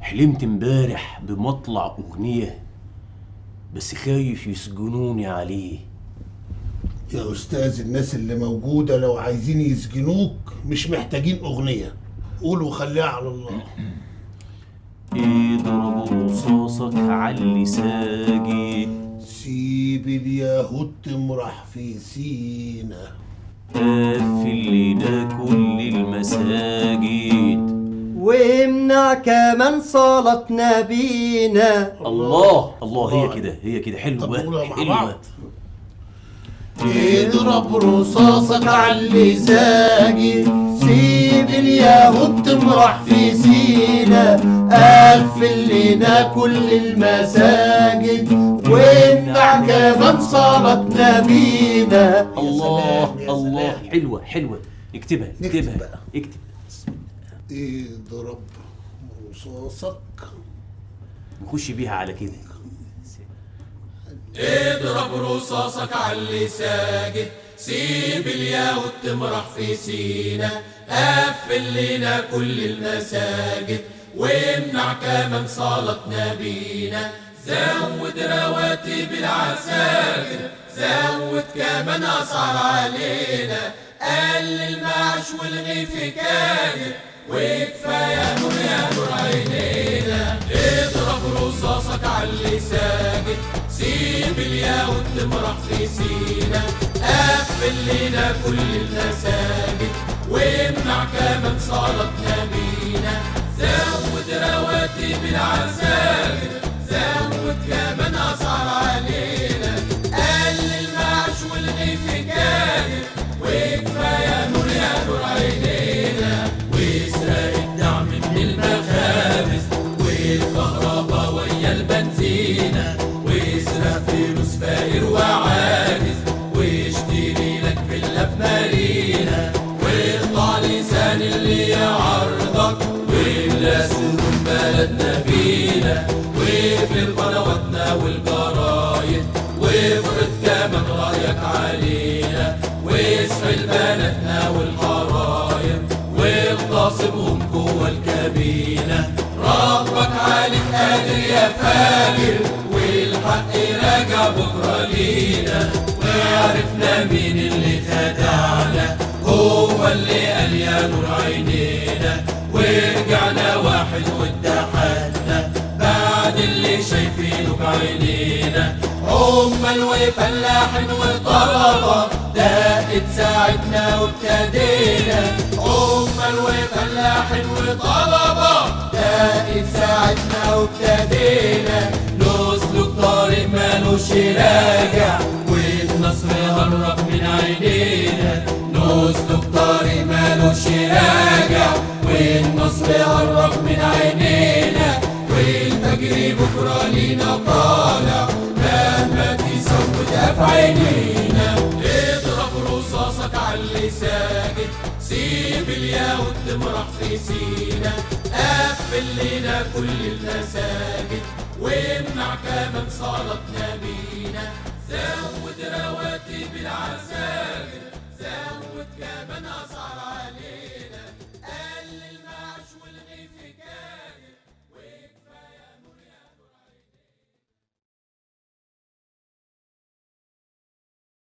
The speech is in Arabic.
حلمت امبارح بمطلع اغنيه، بس خايف يسجنوني عليه. يا أستاذ، الناس اللي موجودة لو عايزين يسجنوك مش محتاجين أغنية، قول وخليها على الله. اضرب رصاصك عاللي ساجي، سيب اليهود تمرح في سينا، قفل لنا كل المساجد، وامنع كمان صلاتنا بينا. الله الله، هي كده حلوة حلوة. اضرب رصاصك عاللي ساجي، سيب اليهود تمرح في سينا، قفل لنا كل المساجد، وامنع كمان صلاتنا بينا. الله الله، حلوة حلوة. اكتبها اكتب. اضرب رصاصك، نخش بيها على كده. اضرب رصاصك عاللي ساجد، سيب اليهود تمرح في سينا، قفل لنا كل المساجد، وامنع كمان صلاتنا بينا. زود رواتب العساكر، زود كمان اسعار علينا، قلل معاش والغي في كاهر، وكفايه نور يا نور عينينا. اضرب رصاصك عاللي ساجد، سيب اليهود تمرح في سينا، قفل لنا كل المساجد، وامنع كمان صلاتنا بينا. زود رواتب العساكر، زود كمان اسعار علينا، قلل معاش والغي في كاهر، وكفايه نور يا نور عينينا. واسرق الدعم من المخابز والكهرباء ويا البنزينه، واسرق فلوس فقير وعاجز، واشتري لك فيلا في مارينا، واقطع لسان اللي يعرضك، واملا سجون بلدنا بينا، واقفل قنواتنا والجرايد، وافرض كمان رايك علينا، واسحل بناتنا والحرايم، واغتصبهم جوه الكابينه. ربك عليك قادر يا فاجر، والحق راجع بكره لينا، وعرفنا مين اللي خدعنا، هو اللي قال يا نور عينينا، ورجعنا واحد واتحدنا بعد اللي شايفينه بعينينا. عمال وفلاحين وطلبة دقت ساعتنا وابتدينا، عمال وفلاحين وطلبة دقت ساعتنا وابتدينا، نسلك طريق مالوش راجع، والنصر هرب من عينينا، نسلك طريق مالوش راجع، والنصر هرب من عينينا، والفجر بكرة لينا طالع، مهما تسودها في عينينا. اضرب رصاصك عاللي ساجد، سيب اليهود تمرح في سينا، قفل لنا كل المساجد، وامنع كمان صلاتنا بينا. زود رواتب العساكر،